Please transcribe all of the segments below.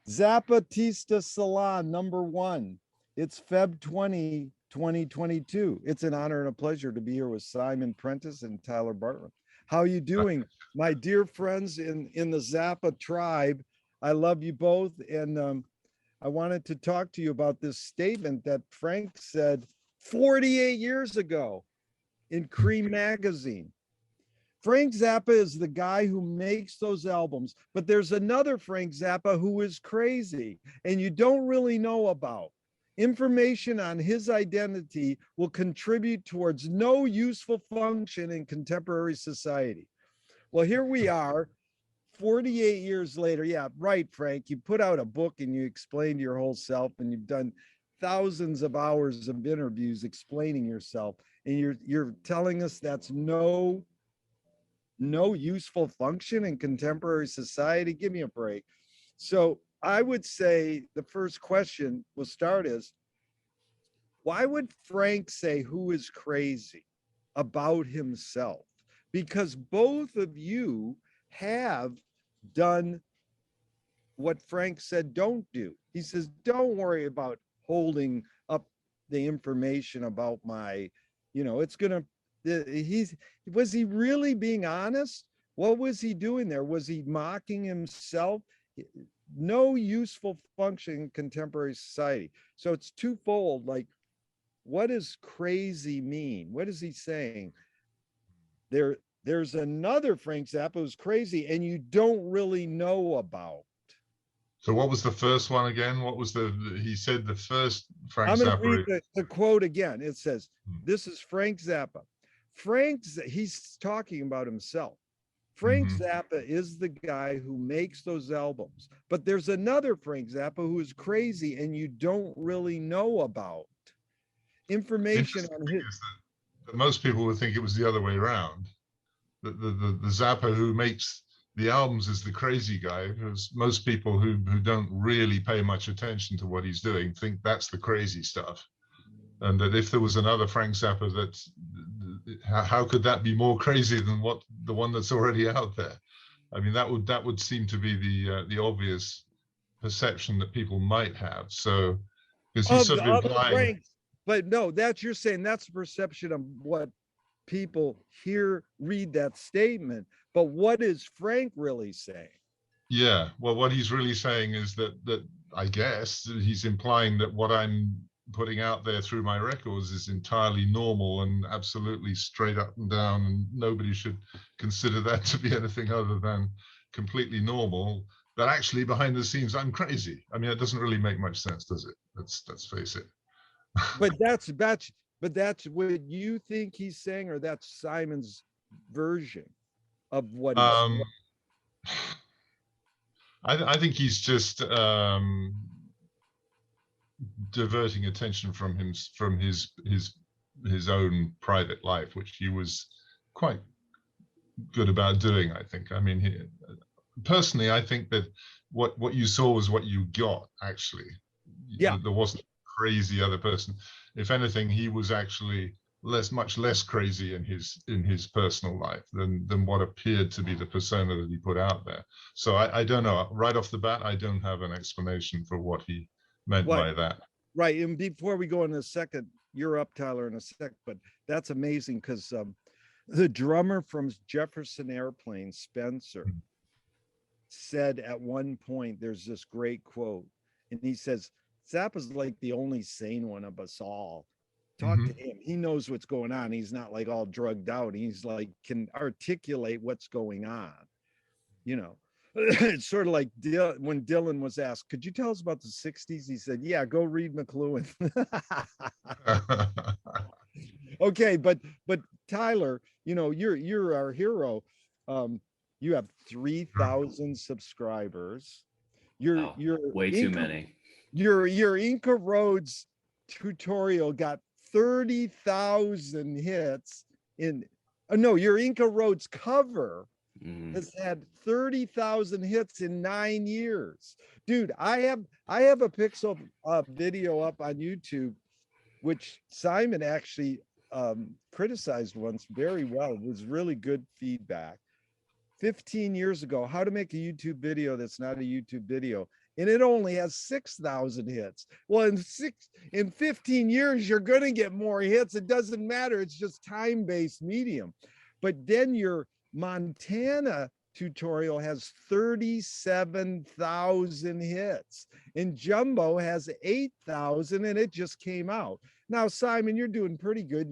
ZappatistaSalon #1. It's Feb 20, 2022. It's an honor and a pleasure to be here with Simon Prentis and Tyler Bartram. How are you doing, my dear friends in the Zappa tribe? I love you both. And I wanted to talk to you about this statement that Frank said 48 years ago in Cream magazine. Frank Zappa is the guy who makes those albums, but there's another Frank Zappa who is crazy and you don't really know about. Information on his identity will contribute towards no useful function in contemporary society. Well, here we are, 48 years later. Yeah, right, Frank. You put out a book and you explained your whole self, and you've done thousands of hours of interviews explaining yourself, and you're telling us that's no useful function in contemporary society. Give me a break. So I would say the first question we'll start is, why would Frank say who is crazy about himself? Because both of you have done what Frank said don't do. He says, don't worry about holding up the information about my, it's gonna, was he really being honest? What was he doing there? Was he mocking himself? No useful function in contemporary society. So it's twofold. Like, what does crazy mean? What is he saying? There's another Frank Zappa who's crazy and you don't really know about. So what was the first one again? What was he said the first Frank I'm Zappa? going to read the quote again. It says, this is Frank Zappa. He's talking about himself. Frank Zappa is the guy who makes those albums, but there's another Frank Zappa who is crazy and you don't really know about. Information on his. That most people would think it was the other way around. The Zappa who makes the albums is the crazy guy, because most people who don't really pay much attention to what he's doing think that's the crazy stuff. And that if there was another Frank Zappa, how could that be more crazy than the one that's already out there? I mean, that would seem to be the obvious perception that people might have. So, because he's sort of implying. Frank, but no, you're saying that's the perception of what people read that statement. But what is Frank really saying? Yeah, well, what he's really saying is that I guess he's implying that what I'm putting out there through my records is entirely normal and absolutely straight up and down, and nobody should consider that to be anything other than completely normal. That actually behind the scenes I'm crazy. I mean, it doesn't really make much sense, does it? Let's face it. But that's what you think he's saying, or that's Simon's version of what he's saying? I think he's just diverting attention from his own private life, which he was quite good about doing, I think. I mean, personally, I think that what you saw was what you got, actually. Yeah. There wasn't a crazy other person. If anything, he was actually much less crazy in his personal life than what appeared to be the persona that he put out there. So I don't know. Right off the bat, I don't have an explanation for what he meant by that. Right. And before we go in a second, you're up, Tyler, in a sec, but that's amazing because the drummer from Jefferson Airplane, Spencer, said at one point, there's this great quote, and he says, Zappa's like the only sane one of us all. Talk to him. He knows what's going on. He's not like all drugged out. He's like, can articulate what's going on. It's sort of like when Dylan was asked, could you tell us about the 60s? He said, yeah, go read McLuhan. Okay, but Tyler, you're our hero. You have 3,000 subscribers. You're way too many. Your Inca Roads tutorial got 30,000 hits your Inca Roads cover has had 30,000 hits in 9 years. Dude, I have a Pixel video up on YouTube, which Simon actually criticized once very well. It was really good feedback. 15 years ago, how to make a YouTube video that's not a YouTube video. and it only has 6,000 hits. Well, in 15 years, you're going to get more hits. It doesn't matter. It's just time-based medium. But then your Montana tutorial has 37,000 hits, and Jumbo has 8,000, and it just came out. Now, Simon, you're doing pretty good.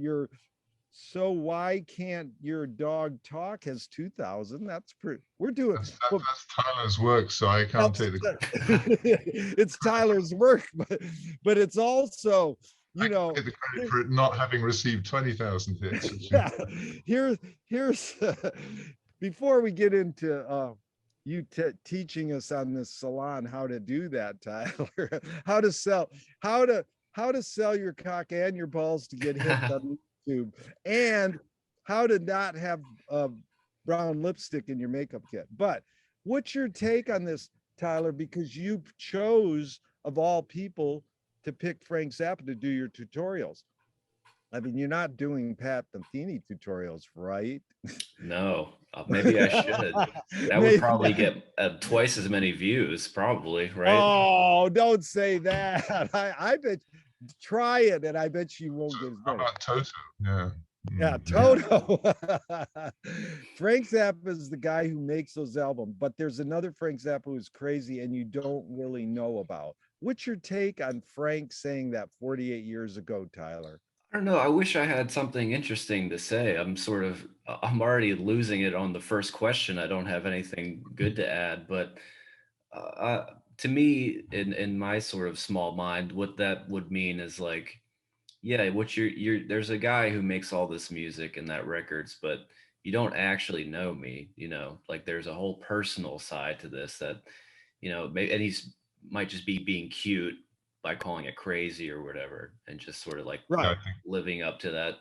So why can't your dog talk has 2,000? That's pretty, we're doing. That's Tyler's work, so I can't take the credit. It's Tyler's work, but it's also, I can take the credit for it not having received 20,000 hits. Yeah, here's before we get into you teaching us on this salon how to do that, Tyler, how to sell your cock and your balls to get hit on YouTube, and how to not have brown lipstick in your makeup kit. But what's your take on this, Tyler? Because you chose, of all people, to pick Frank Zappa to do your tutorials. I mean, you're not doing Pat Metheny tutorials, right? No, maybe I should. That would probably get twice as many views, probably, right? Oh, don't say that. I bet, try it, and I bet you won't get as many. How about Toto? Yeah. Yeah, Toto. Frank Zappa is the guy who makes those albums, but there's another Frank Zappa who's crazy and you don't really know about. What's your take on Frank saying that 48 years ago, Tyler? I don't know. I wish I had something interesting to say. I'm already losing it on the first question. I don't have anything good to add, but to me, in my sort of small mind, what that would mean is like, yeah, what there's a guy who makes all this music and that records, but you don't actually know me, like there's a whole personal side to this that, maybe, and might just be being cute by calling it crazy or whatever, and just sort of like living up to that.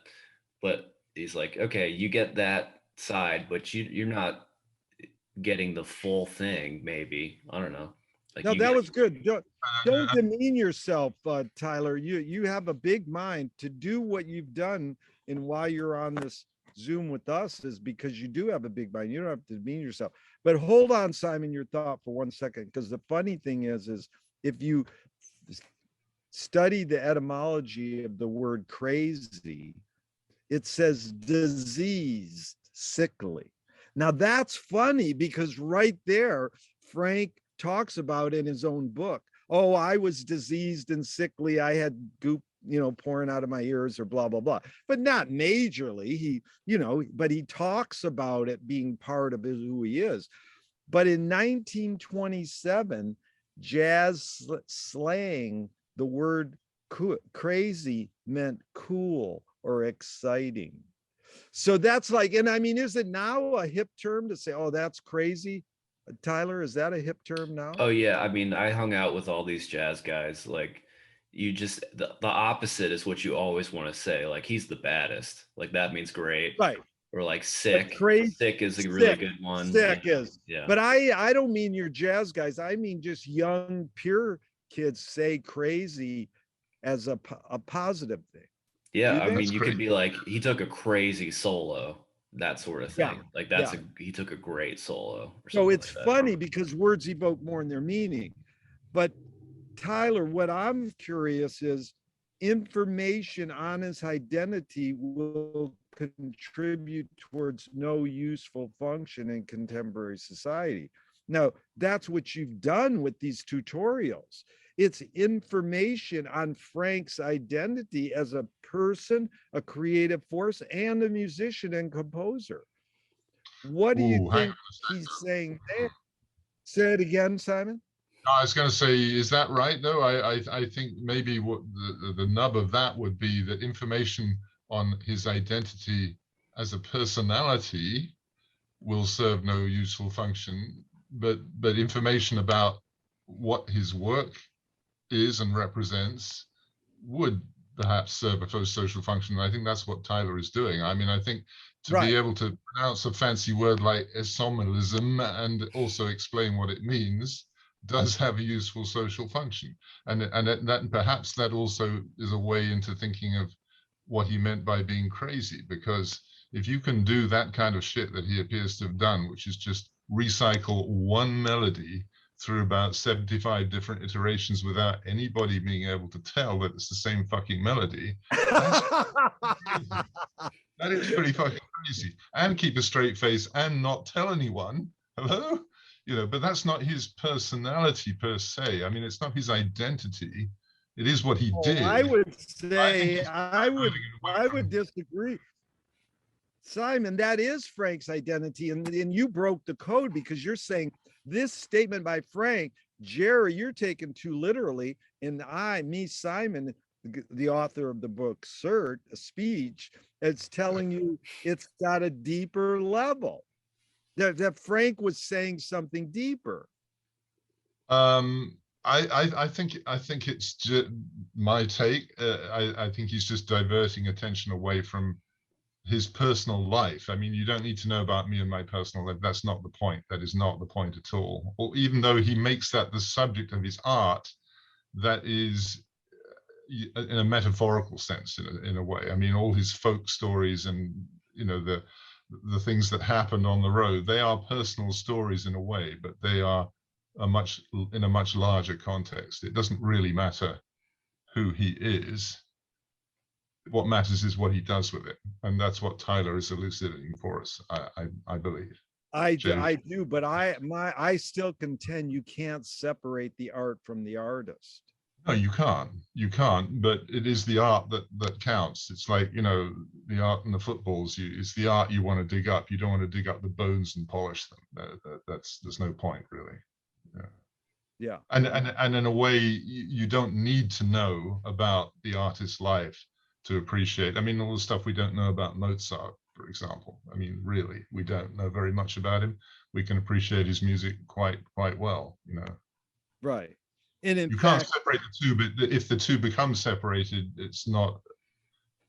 But he's like, okay, you get that side, but you're not getting the full thing. Maybe, I don't know. Like, no, that was good. Don't demean yourself, Tyler. You have a big mind. To do what you've done, and why you're on this Zoom with us is because you do have a big mind. You don't have to demean yourself. But hold on, Simon, your thought for 1 second, because the funny thing is if you study the etymology of the word crazy, it says diseased, sickly. Now that's funny, because right there, Frank talks about in his own book, oh, I was diseased and sickly, I had goop pouring out of my ears, or blah blah blah, but not majorly. But he talks about it being part of who he is. But in 1927, jazz slang, the word crazy meant cool or exciting. So that's like, and I mean, is it now a hip term to say, oh, that's crazy? Tyler, is that a hip term now? Oh yeah, I mean, I hung out with all these jazz guys. Like, you just the opposite is what you always want to say. Like, he's the baddest. Like, that means great, right? Or like sick. Sick is a really good one. Sick is, yeah. But I don't mean your jazz guys. I mean just young, pure kids say crazy as a positive thing. Yeah, I mean, you could be like, he took a crazy solo, that sort of thing. Yeah. Like, he took a great solo. So it's funny because words evoke more in their meaning. But Tyler, what I'm curious is, information on his identity will contribute towards no useful function in contemporary society. Now, that's what you've done with these tutorials. It's information on Frank's identity as a person, a creative force, and a musician and composer. What do you think he's saying there? Say it again, Simon. I was going to say, is that right? No, I think maybe what the nub of that would be that information on his identity as a personality will serve no useful function, but information about what his work is and represents would perhaps serve a social function. And I think that's what Tyler is doing. I mean, I think to be able to pronounce a fancy word like esomalism and also explain what it means does have a useful social function. And that perhaps that also is a way into thinking of what he meant by being crazy, because if you can do that kind of shit that he appears to have done, which is just recycle one melody through about 75 different iterations without anybody being able to tell that it's the same fucking melody. That is pretty fucking crazy. And keep a straight face and not tell anyone. Hello? You know, but that's not his personality per se. I mean, it's not his identity. It is what he did. I would say I would disagree. Simon, that is Frank's identity. And you broke the code because you're saying this statement by Frank, Jerry, you're taking too literally. And Simon, the author of the book, Cert, a speech, it's telling you it's got a deeper level. That Frank was saying something deeper. I think it's just my take. I think he's just diverting attention away from his personal life. I mean, you don't need to know about me and my personal life. That's not the point. That is not the point at all. Or even though he makes that the subject of his art, that is in a metaphorical sense, in a way. I mean, all his folk stories and, you know, the things that happened on the road, they are personal stories in a way, but they are in a much larger context. It doesn't really matter who he is. What matters is what he does with it, and that's what Tyler is elucidating for us. I believe. I do, but I still contend you can't separate the art from the artist. No, you can't. But it is the art that counts. It's like, you know, the art and the footballs. It's the art you want to dig up. You don't want to dig up the bones and polish them. There's no point really. Yeah. And in a way, you don't need to know about the artist's life to appreciate. I mean, all the stuff we don't know about Mozart, for example. I mean, really, we don't know very much about him. We can appreciate his music quite well, you know. Right. And in you fact, can't separate the two, but if the two become separated, it's not,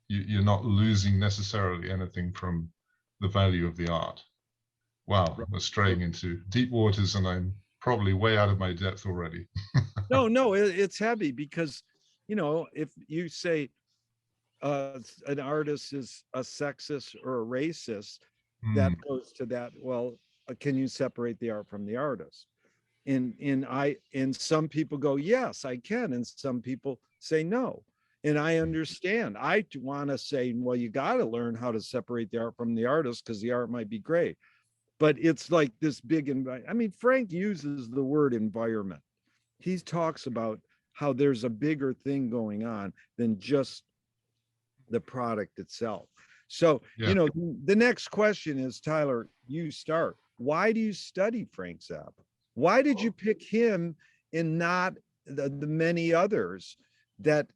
you're not losing necessarily anything from the value of the art. Wow, we're straying into deep waters, and I'm probably way out of my depth already. No, it's heavy because, you know, if you say an artist is a sexist or a racist, that goes to that. Well, can you separate the art from the artist? And some people go, yes, I can, and some people say no. And I understand. I want to say, well, you got to learn how to separate the art from the artist because the art might be great. But it's like this big I mean, Frank uses the word environment. He talks about how there's a bigger thing going on than just the product itself. So, yeah. You know, the next question is, Tyler, you start. Why do you study Frank Zappa? Why did you pick him and not the many others that,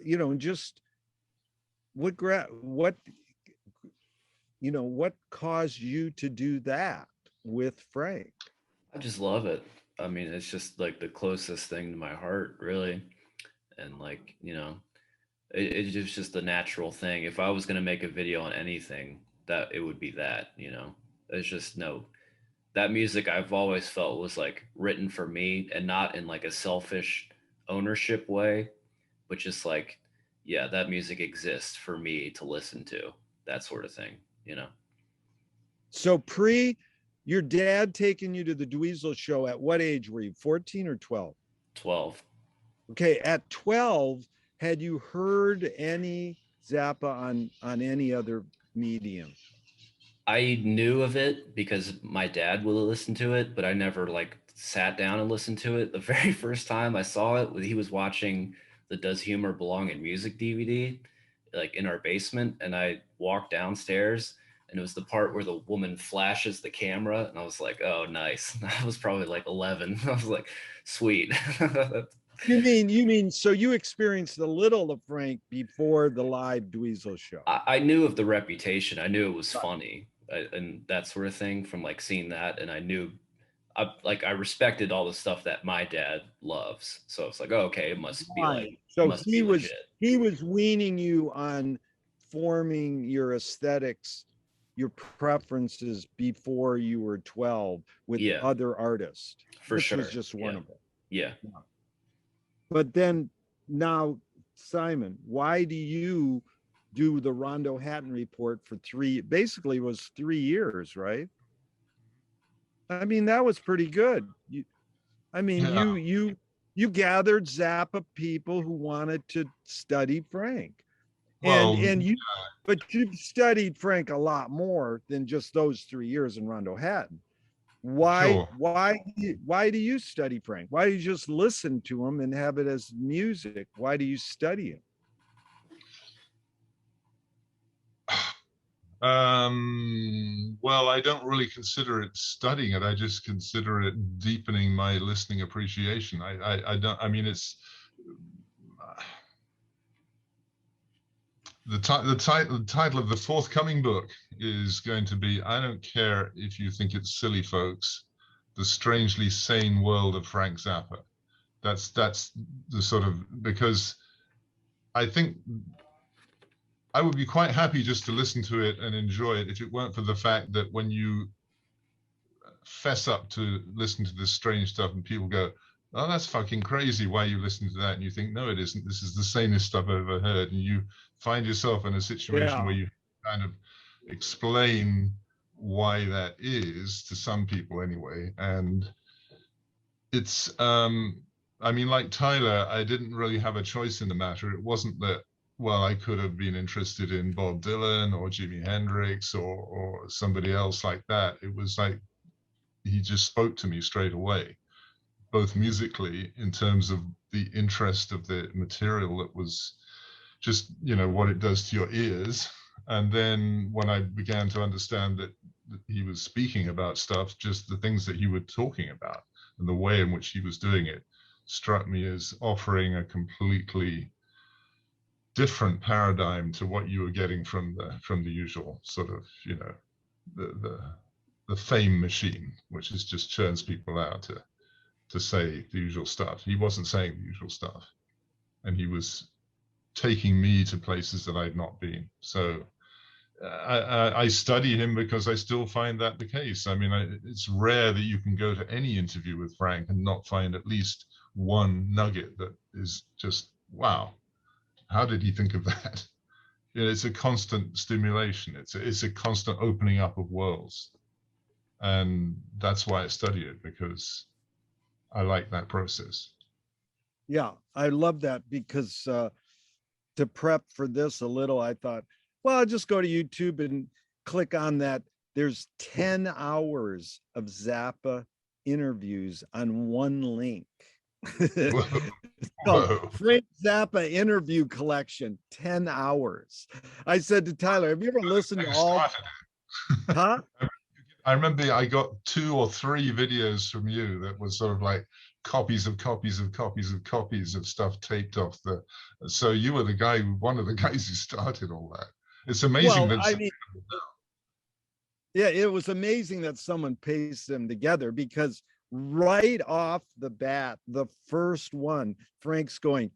you know, just what you know, what caused you to do that with Frank? I just love it. I mean, it's just like the closest thing to my heart, really. And like, you know, it's just a natural thing. If I was going to make a video on anything, that it would be that, you know. There's just no, that music I've always felt was like written for me, and not in like a selfish ownership way, but just like, yeah, that music exists for me to listen to, that sort of thing, you know. So your dad taking you to the Dweezil show, at what age were you, 14 or 12? 12. Okay, at 12, had you heard any Zappa on any other medium? I knew of it because my dad would listen to it, but I never like sat down and listened to it. The very first time I saw it, he was watching the Does Humor Belong in Music DVD, like in our basement, and I walked downstairs, and it was the part where the woman flashes the camera, and I was like, oh, nice. I was probably like 11. I was like, sweet. You mean, so you experienced a little of Frank before the live Dweezil show? I knew of the Reputation. I knew it was funny and that sort of thing from like seeing that. And I knew, I respected all the stuff that my dad loves. So it's like, oh, okay, it must be like, so he was weaning you on forming your aesthetics, your preferences before you were 12 with other artists. For sure. Was just one of them. Yeah. But then now, Simon, why do you do the Rondo Hatton report for basically it was 3 years, right? I mean, that was pretty good. I mean, Yeah. you gathered Zappa people who wanted to study Frank. Well, And you, but you've studied Frank a lot more than just those 3 years in Rondo Hatton. sure. Why do you study Frank? Why do you just listen to him and have it as music? Why do you study him? Well, I don't really consider it studying it. I just consider it deepening my listening appreciation. I don't, I mean, it's the title of the forthcoming book is going to be, I don't care if you think it's silly, folks, The Strangely Sane World of Frank Zappa. That's the sort of, because I think I would be quite happy just to listen to it and enjoy it if it weren't for the fact that when you fess up to listen to this strange stuff and people go, oh, that's fucking crazy, why are you listening to that? And you think, no, it isn't, this is the sanest stuff I've ever heard. And you find yourself in a situation where Yeah. you kind of explain why that is, to some people anyway. And it's I mean, like Tyler, I didn't really have a choice in the matter. It wasn't that, well, I could have been interested in Bob Dylan or Jimi Hendrix or somebody else like that. It was like he just spoke to me straight away, both musically in terms of the interest of the material that was just, you know, what it does to your ears. And then when I began to understand that he was speaking about stuff, just the things that he was talking about and the way in which he was doing it struck me as offering a completely different paradigm to what you were getting from the usual sort of, you know, the fame machine, which is just churns people out to say the usual stuff. He wasn't saying the usual stuff, and he was taking me to places that I'd not been. So I study him because I still find that the case. I mean, it's rare that you can go to any interview with Frank and not find at least one nugget that is just, wow, how did he think of that? You know, it's a constant stimulation. It's a constant opening up of worlds. And that's why I study it, because I like that process. Yeah, I love that because to prep for this a little, I thought, well, I'll just go to YouTube and click on that. There's 10 hours of Zappa interviews on one link. Whoa. It's called Whoa. Frank Zappa Interview Collection, 10 hours. I said to Tyler, have you ever listened to all? Huh? I remember I got 2 or 3 videos from you that was sort of like copies of copies of copies of copies of stuff taped off the. So you were the guy, one of the guys who started all that. It's amazing Well, that. I mean, yeah, it was amazing that someone pasted them together because right off the bat, the first one, Frank's going,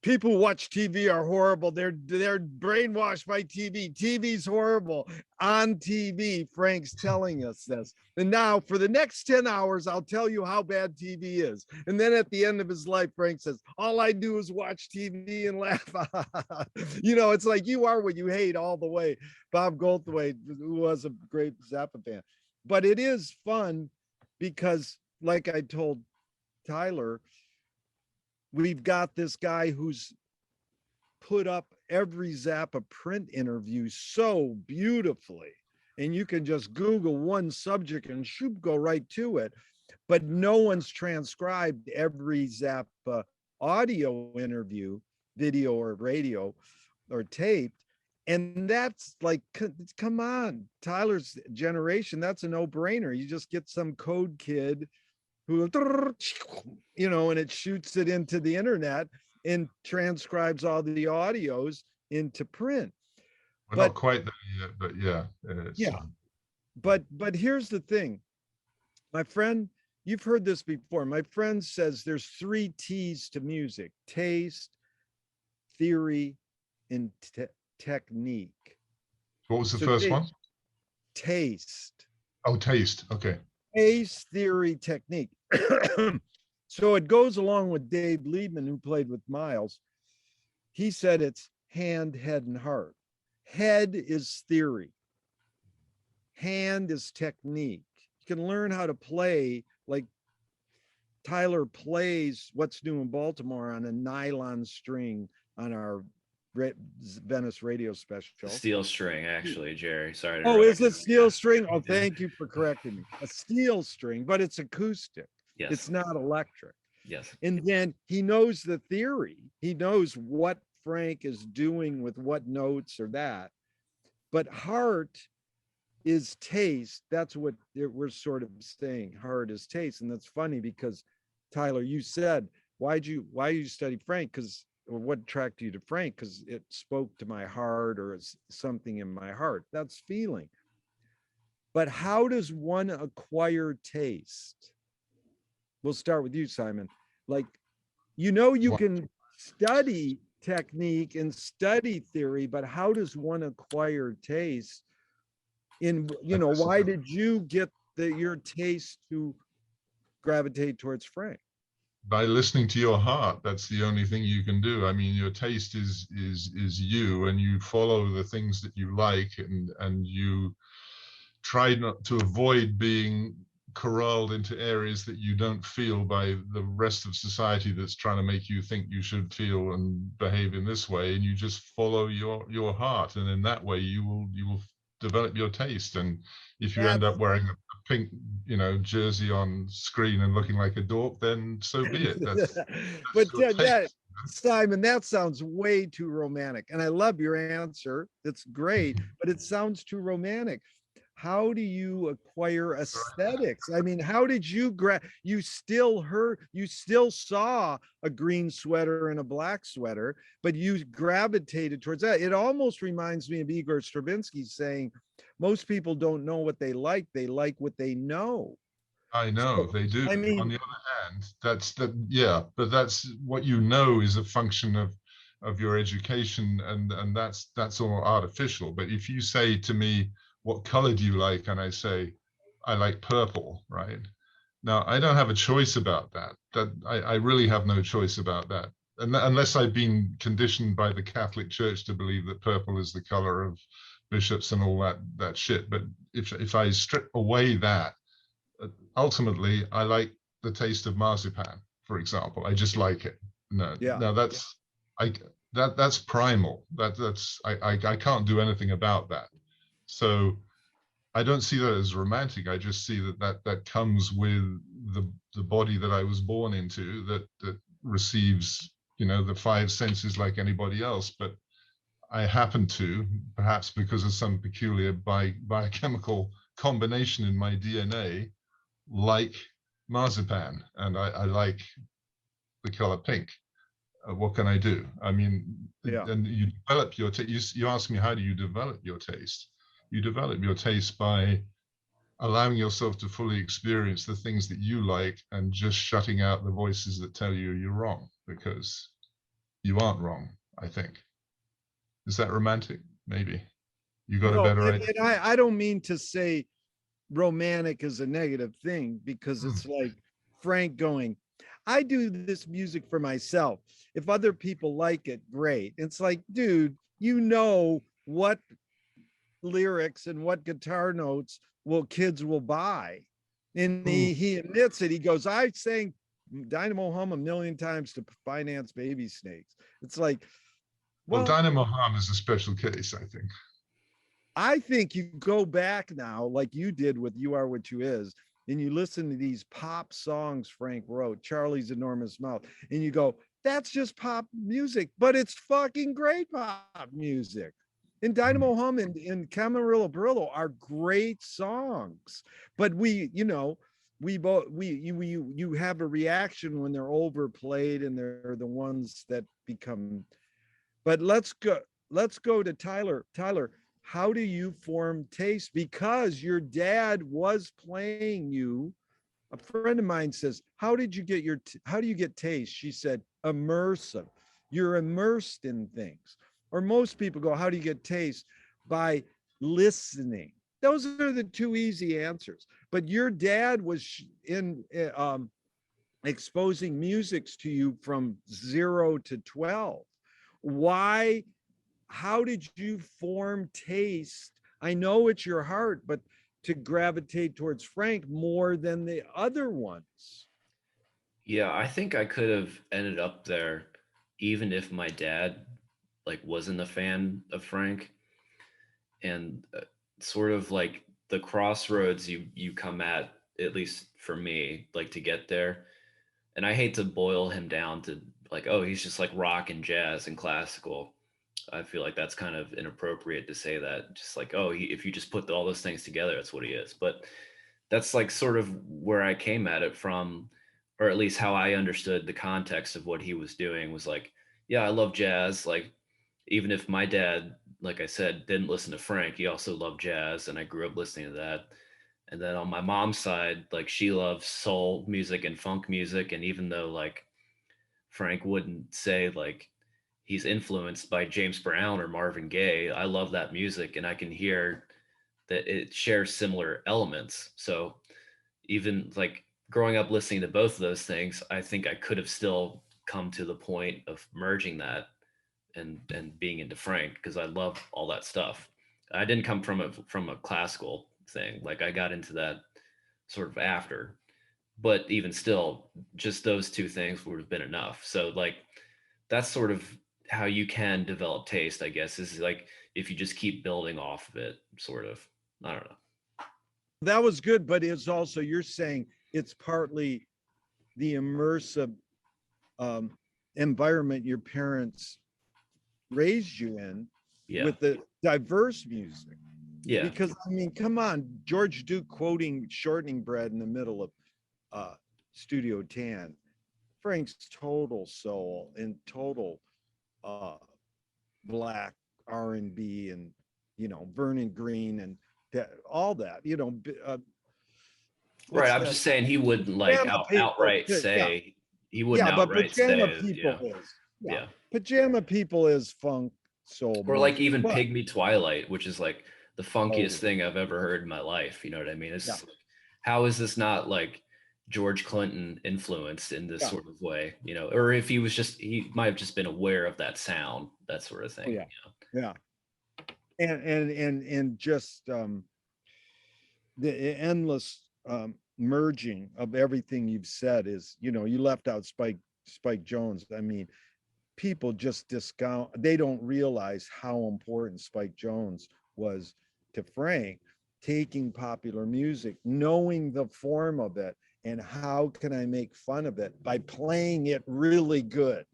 people who watch TV are horrible. They're brainwashed by TV. TV's horrible. On TV, Frank's telling us this. And now for the next 10 hours, I'll tell you how bad TV is. And then at the end of his life, Frank says, all I do is watch TV and laugh. You know, it's like you are what you hate all the way. Bob Goldthwait, who was a great Zappa fan. But it is fun because, like I told Tyler, we've got this guy who's put up every Zappa print interview so beautifully. And you can just Google one subject and shoot, go right to it. But no one's transcribed every Zappa audio interview, video or radio or taped. And that's like, come on, Tyler's generation, that's a no-brainer. You just get some code kid who, you know, and it shoots it into the internet and transcribes all the audios into print. We're not quite there yet, but yeah. Yeah. But here's the thing, my friend, you've heard this before. My friend says there's 3 T's to music: taste, theory, and technique. What was the first one? Taste. Oh, taste. Okay. Taste, theory, technique. So it goes along with Dave Liebman, who played with Miles. He said it's hand, head, and heart. Head is theory. Hand is technique. You can learn how to play like Tyler plays What's New in Baltimore on a nylon string on our Venice radio special. Steel string, actually, Jerry. Sorry to Oh, is interrupt it you. steel string? Oh, thank you for correcting me. A steel string, but it's acoustic. Yes. It's not electric. Yes. And then he knows the theory. He knows what Frank is doing with what notes or that. But heart is taste. That's what we're sort of saying. Heart is taste. And that's funny because Tyler, you said, why you study Frank? Or what attracted you to Frank? Because it spoke to my heart, or it's something in my heart. That's feeling. But how does one acquire taste? We'll start with you, Simon. Like, you can study technique and study theory, but how does one acquire taste? Why did you get your taste to gravitate towards Frank? By listening to your heart. That's the only thing you can do. I mean, your taste is you, and you follow the things that you like, and you try not to avoid being corralled into areas that you don't feel by the rest of society that's trying to make you think you should feel and behave in this way, and you just follow your heart, and in that way you will develop your taste. And if you end up wearing a pink jersey on screen and looking like a dork, then so be it. That's but that, Simon, that sounds way too romantic, and I love your answer. It's great, but it sounds too romantic. How do you acquire aesthetics? I mean, how did you you still saw a green sweater and a black sweater, but you gravitated towards that. It almost reminds me of Igor Stravinsky saying, most people don't know what they like what they know. I know, so, they do. I mean, on the other hand, but that's what is a function of your education, and that's all artificial. But if you say to me, what color do you like? And I say, I like purple, right? Now, I don't have a choice about that. I really have no choice about that. And unless I've been conditioned by the Catholic Church to believe that purple is the color of bishops and all that shit. But if I strip away that, ultimately, I like the taste of marzipan, for example. I just like it. No, that's primal. I can't do anything about that. So I don't see that as romantic. I just see that comes with the body that I was born into, that receives, the five senses like anybody else. But I happen to, perhaps because of some peculiar biochemical combination in my DNA, like marzipan, and I like the color pink. What can I do? I mean, and you develop your taste. You ask me, how do you develop your taste? You develop your taste by allowing yourself to fully experience the things that you like, and just shutting out the voices that tell you you're wrong, because you aren't wrong, I think. Is that romantic? Maybe. You got a better idea? And I don't mean to say romantic is a negative thing, because it's like Frank going, I do this music for myself. If other people like it, great. It's like, dude, what lyrics and what guitar notes kids will buy. And he admits it. He goes, I sang Dynamo Hum a million times to finance baby snakes. It's like, well, Dynamo Hum is a special case, I think. I think you go back now, like you did with You Are What You Is, and you listen to these pop songs Frank wrote, Charlie's Enormous Mouth, and you go, that's just pop music, but it's fucking great pop music. And Dynamo Hum and Camarillo Barillo are great songs, but you have a reaction when they're overplayed, and they're the ones that become. But let's go to Tyler. Tyler, how do you form taste? Because your dad was playing you. A friend of mine says, how do you get taste? She said, immersive. You're immersed in things. Or most people go, how do you get taste? By listening. Those are the two easy answers. But your dad was exposing musics to you from 0 to 12. Why? How did you form taste? I know it's your heart, but to gravitate towards Frank more than the other ones. Yeah, I think I could have ended up there even if my dad like wasn't a fan of Frank. And sort of like the crossroads you come at least for me, like to get there. And I hate to boil him down to like, oh, he's just like rock and jazz and classical. I feel like that's kind of inappropriate to say that. Just like, oh, if you just put all those things together, that's what he is. But that's like sort of where I came at it from, or at least how I understood the context of what he was doing was like, yeah, I love jazz. Like, even if my dad, like I said, didn't listen to Frank, he also loved jazz, and I grew up listening to that. And then on my mom's side, like she loves soul music and funk music, and even though like Frank wouldn't say like he's influenced by James Brown or Marvin Gaye, I love that music, and I can hear that it shares similar elements. So even like growing up listening to both of those things, I think I could have still come to the point of merging that and being into Frank because I love all that stuff. I didn't come from a classical thing. Like I got into that sort of after, but even still, just those two things would have been enough. So like that's sort of how you can develop taste, I guess, is like if you just keep building off of it, sort of. I don't know. That was good, but it's also, you're saying it's partly the immersive um, environment your parents raised you in Yeah. with the diverse music. Yeah. Because I mean, come on, George Duke quoting shortening bread in the middle of Studio 10. Frank's total soul and total uh, black R&B and, you know, Vernon Green and that, all that, you know, Right. what's I'm that? just saying he wouldn't like Pajama people. outright Yeah, say he wouldn't yeah, but outright Pajama say, People yeah, is, yeah, yeah. Pajama People is funk soul Or like music. even But Pygmy Twilight, which is like the funkiest totally, thing I've ever heard in my life. You know what I mean? It's yeah, just like, how is this not like George Clinton influenced in this yeah, sort of way? You know, or if he was just, he might have just been aware of that sound, that sort of oh thing. yeah, You yeah, and just the endless merging of everything you've said is, you know, you left out Spike Jones. I mean, people just discount, they don't realize how important Spike Jones was to Frank, taking popular music, knowing the form of it, and how can I make fun of it by playing it really good,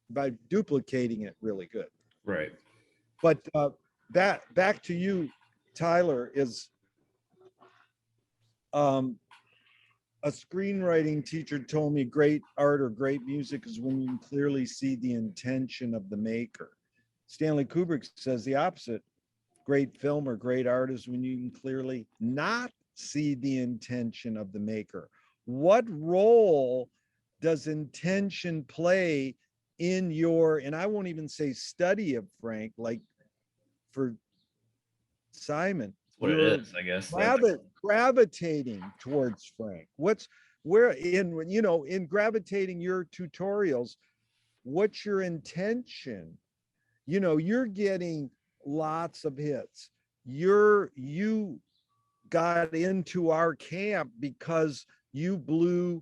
by duplicating it really good. know? Right. But that back to you, Tyler, is um, a screenwriting teacher told me great art or great music is when you can clearly see the intention of the maker. Stanley Kubrick says the opposite. Great film or great art is when you can clearly not see the intention of the maker. What role does intention play in your, and I won't even say study of Frank, like for Simon, That's what it you're is, I guess. That's gravitating towards Frank. What's where in, you know, in gravitating your tutorials, what's your intention? You know, you're getting lots of hits. You got into our camp because you blew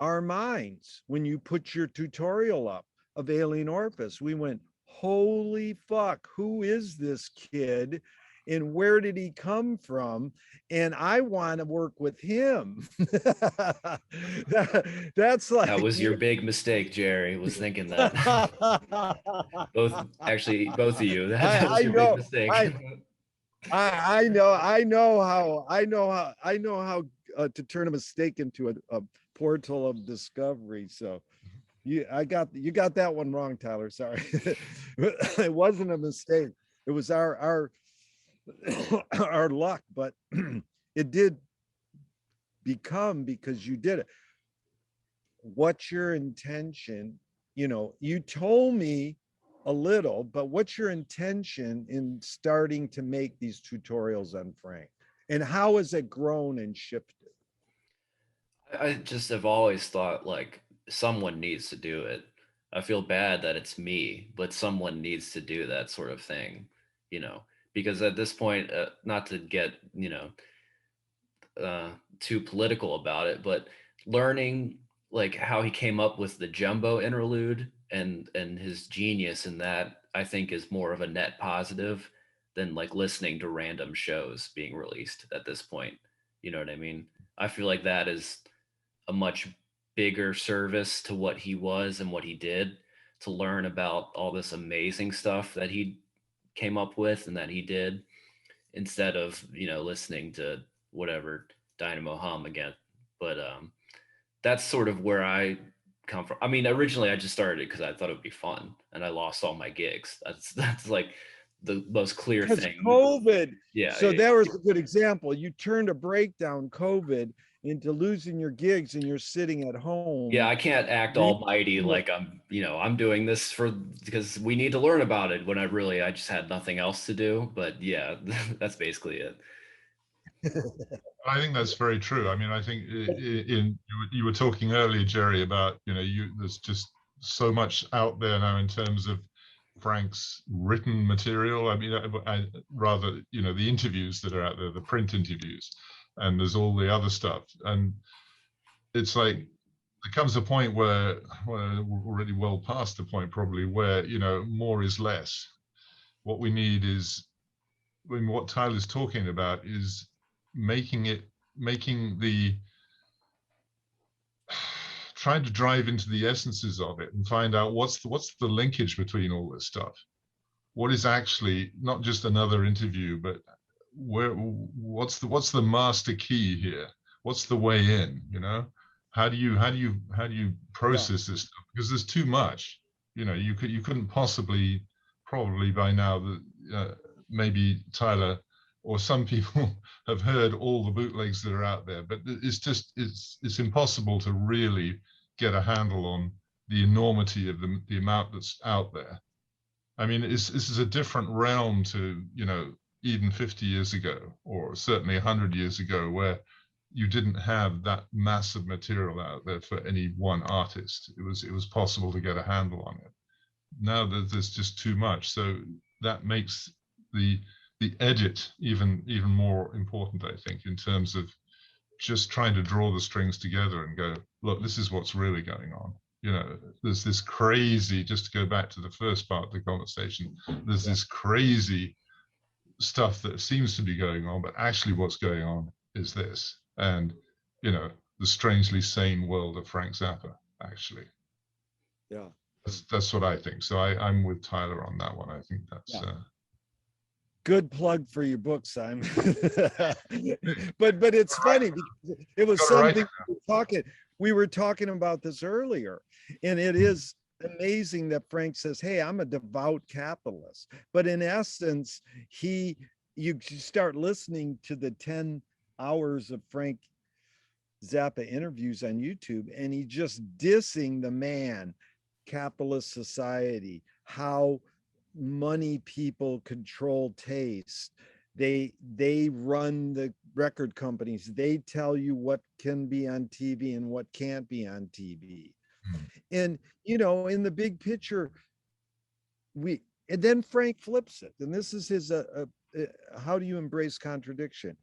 our minds when you put your tutorial up of Alien Orpheus. We went, holy fuck, who is this kid? And where did he come from? And I want to work with him. That's like, that was your big mistake, Jerry, was thinking that. Both of you. That was I your big know, mistake. I know how to turn a mistake into a portal of discovery. So you got that one wrong, Tyler. Sorry. It wasn't a mistake. It was our our luck, but it did become because you did it. What's your intention? You know, you told me a little, but what's your intention in starting to make these tutorials on Frank? And how has it grown and shifted? I just have always thought like someone needs to do it. I feel bad that it's me, but someone needs to do that sort of thing, you know, because at this point, not to get, too political about it, but learning like how he came up with the jumbo interlude and his genius in that, I think is more of a net positive than like listening to random shows being released at this point. You know what I mean? I feel like that is a much bigger service to what he was and what he did, to learn about all this amazing stuff that he came up with and that he did, instead of, listening to whatever Dynamo Hum again. But that's sort of where I come from. I mean, originally I just started it because I thought it would be fun, and I lost all my gigs. That's like the most clear Because thing. COVID. Yeah, So yeah, that was a good example. You turned a breakdown COVID into losing your gigs, and you're sitting at home. yeah. I can't act almighty like I'm doing this because we need to learn about it, when I just had nothing else to do. But yeah, that's basically it. I think that's very true. I mean, I think you were talking earlier, Jerry, about there's just so much out there now in terms of Frank's written material. I mean, rather, the interviews that are out there, the print interviews, and there's all the other stuff. And it's like there comes a point where we're already well past the point probably where more is less. What we need is, I mean, what Tyler's talking about is making the trying to drive into the essences of it and find out what's the linkage between all this stuff. What is actually not just another interview, but what's the master key here? What's the way in? How do you process this stuff? Because there's too much. You couldn't possibly, probably by now, maybe Tyler or some people have heard all the bootlegs that are out there, but it's impossible to really get a handle on the enormity of the amount that's out there. I mean, this is a different realm to, even 50 years ago, or certainly 100 years ago, where you didn't have that massive material out there for any one artist. It was possible to get a handle on it. Now there's just too much. So that makes the edit even more important, I think, in terms of just trying to draw the strings together and go, look, this is what's really going on. There's this crazy, just to go back to the first part of the conversation, there's this crazy stuff that seems to be going on, but actually what's going on is this. And, the strangely sane world of Frank Zappa, actually. Yeah. That's what I think. So I'm with Tyler on that one. I think that's good plug for your book, Simon. but it's funny because it was something we were talking about this earlier, and it is amazing that Frank says, hey, I'm a devout capitalist, but in essence you start listening to the 10 hours of Frank Zappa interviews on YouTube, and he just dissing the man, capitalist society, how money people control taste. They run the record companies. They tell you what can be on TV and what can't be on TV. And in the big picture, and then Frank flips it, and this is his how do you embrace contradiction?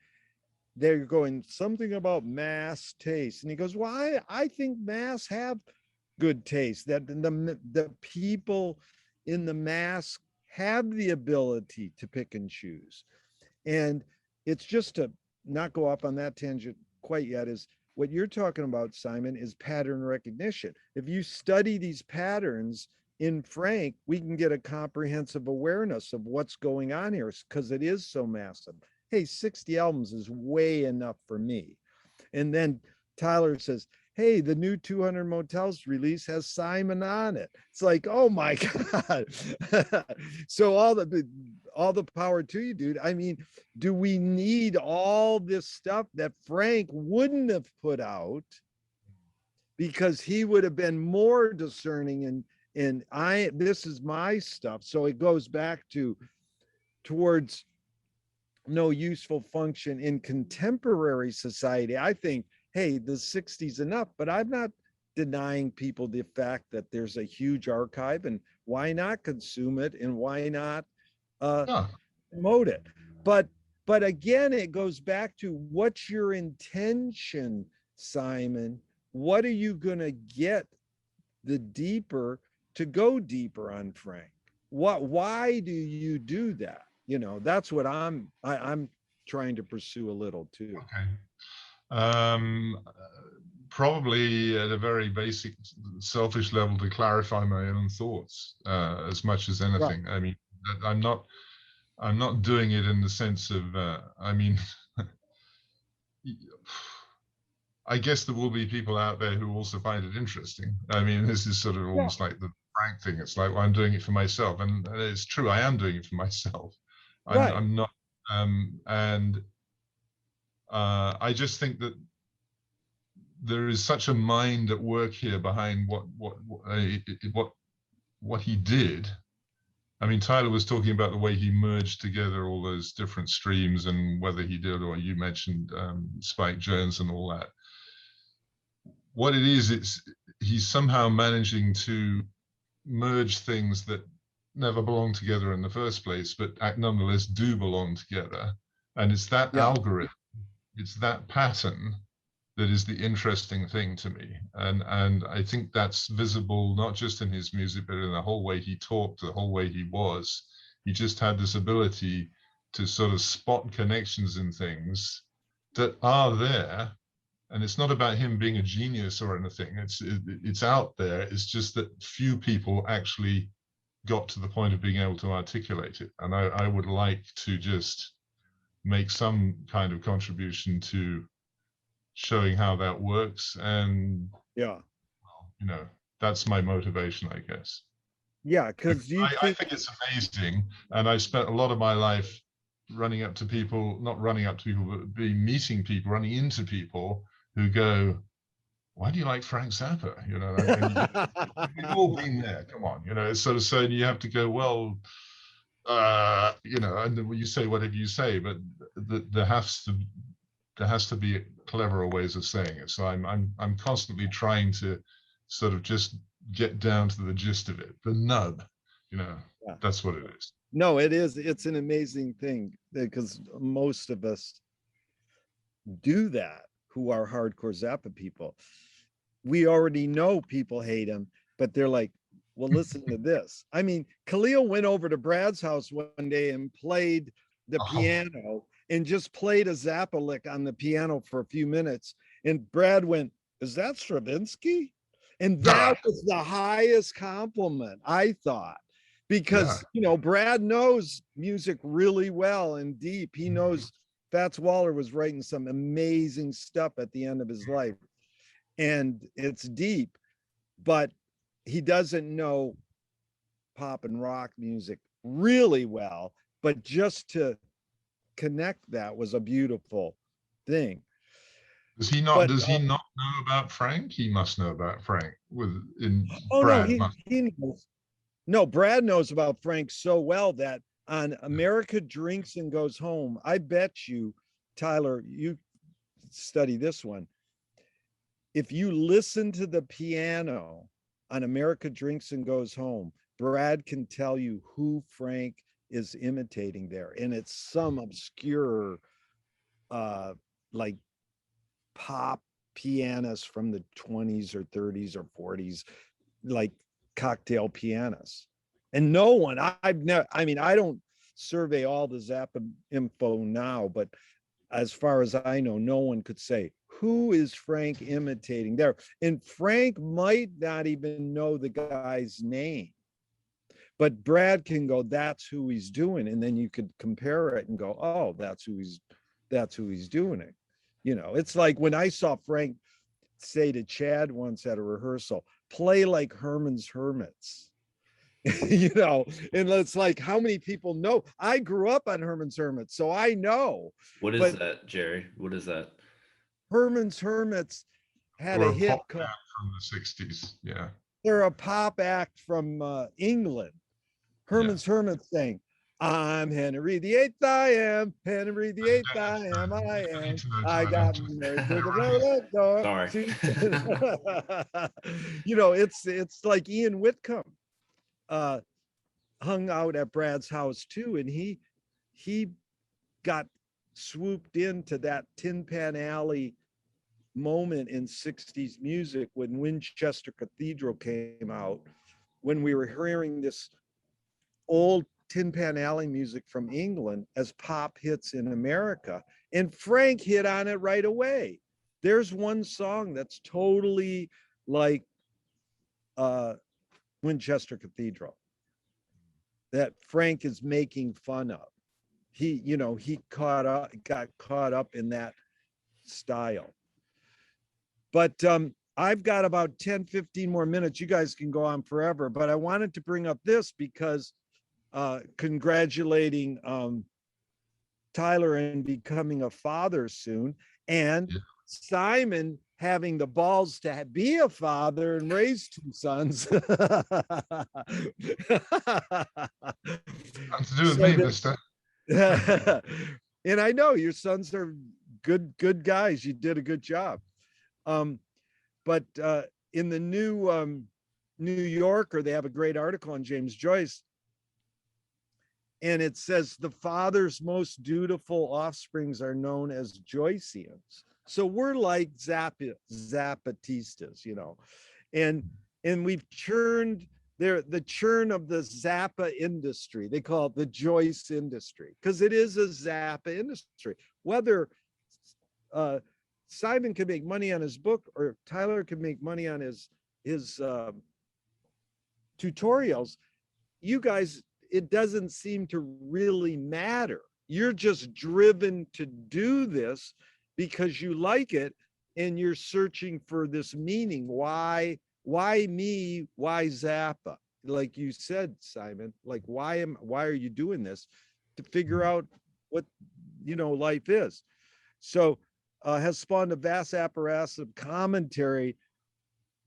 They're going something about mass taste, and he goes, well, I think mass have good taste, that the people in the mass have the ability to pick and choose. And it's just to not go off on that tangent quite yet, is what you're talking about, Simon, is pattern recognition. If you study these patterns in Frank, we can get a comprehensive awareness of what's going on here, because it is so massive. Hey, 60 albums is way enough for me. And then Tyler says, hey, the new 200 Motels release has Simon on it. It's like, oh my God. So all the power to you, dude. I mean, do we need all this stuff that Frank wouldn't have put out because he would have been more discerning and this is my stuff. So it goes back towards no useful function in contemporary society. I think, hey, the 60s enough, but I'm not denying people the fact that there's a huge archive, and why not consume it, and why not promote it? But again, it goes back to what's your intention, Simon, what are you going to get the deeper to go deeper on Frank? Why do you do that? You know, that's what I'm trying to pursue a little too. Okay. Probably at a very basic, selfish level, to clarify my own thoughts as much as anything. Right. I mean, I'm not doing it in the sense of, I mean, I guess there will be people out there who also find it interesting. I mean, this is sort of almost like the Frank thing. It's like, well, I'm doing it for myself, and it's true. I am doing it for myself. I'm not, and I just think that there is such a mind at work here behind what he did. I mean, Tyler was talking about the way he merged together all those different streams, and whether he did, or you mentioned Spike Jones and all that. What it is, he's somehow managing to merge things that never belonged together in the first place, but nonetheless do belong together. And it's that algorithm, it's that pattern that is the interesting thing to me. And I think that's visible not just in his music, but in the whole way he talked, the whole way he was. He just had this ability to sort of spot connections in things that are there. And it's not about him being a genius or anything. It's out there. It's just that few people actually got to the point of being able to articulate it. And I would like to just make some kind of contribution to showing how that works. And yeah, well, you know, that's my motivation, I guess. Yeah, because I think it's amazing. And I spent a lot of my life running up to people, not running up to people, but meeting people, running into people who go, why do you like Frank Zappa? You know, and we've all been there. Come on, you know, it's sort of saying you have to go, well, you know, and then you say whatever you say, but there has to be cleverer ways of saying it. So I'm constantly trying to sort of just get down to the gist of it, the nub, you know. Yeah. That's what it is. No, it is. It's an amazing thing because most of us do that who are hardcore Zappa people. We already know people hate him, but they're like, well, listen to this. I mean, Khalil went over to Brad's house one day and played the piano and just played a Zappa lick on the piano for a few minutes. And Brad went, is that Stravinsky? And that was the highest compliment, I thought, because, you know, Brad knows music really well and deep. He knows Fats Waller was writing some amazing stuff at the end of his life. And it's deep, but he doesn't know pop and rock music really well. But just to connect that was a beautiful thing. Does he not? Does he not know about Frank? He must know about Frank. No, he knows. No, Brad knows about Frank so well that on America Drinks and Goes Home, I bet you, Tyler, you study this one. If you listen to the piano on America Drinks and Goes Home, Brad can tell you who Frank is imitating there. And it's some obscure, like pop pianist from the 20s or 30s or 40s, like cocktail pianists. And no one, I've never, I mean, I don't survey all the Zappa info now, but as far as I know, no one could say, who is Frank imitating there? And Frank might not even know the guy's name, but Brad can go, that's who he's doing. And then you could compare it and go, oh, that's who he's doing it. You know, it's like when I saw Frank say to Chad once at a rehearsal, play like Herman's Hermits. You know, and it's like, how many people know? I grew up on Herman's Hermits, so I know. What is that, Jerry? What is that? Herman's Hermits had a hit from the 60s. Yeah, they're a pop act from England. Herman's Hermits saying, I'm Henry VIII, I am Henry VIII, I am, I got married to the door. Sorry. You know, it's like Ian Whitcomb hung out at Brad's house too, and he got swooped into that Tin Pan Alley moment in 60s music when Winchester Cathedral came out, when we were hearing this old Tin Pan Alley music from England as pop hits in America. And Frank hit on it right away. There's one song that's totally like Winchester Cathedral that Frank is making fun of. He, you know, he got caught up in that style. But I've got about 10, 15 more minutes. You guys can go on forever, but I wanted to bring up this because congratulating Tyler in becoming a father soon, and Yeah. Simon having the balls to be a father and raise two sons. Nothing to do with me, mister. And I know your sons are good guys. You did a good job. But in the new New Yorker, they have a great article on James Joyce. And it says the father's most dutiful offsprings are known as Joyceans. So we're like Zappatistas, you know, and we've churned the churn of the Zappa industry. They call it the Joyce industry because it is a Zappa industry. Whether Simon can make money on his book or Tyler can make money on his tutorials, you guys, it doesn't seem to really matter. You're just driven to do this because you like it and you're searching for this meaning. Why me? Why Zappa? Like you said, Simon, like why are you doing this? To figure out what, you know, life is. So has spawned a vast apparatus of commentary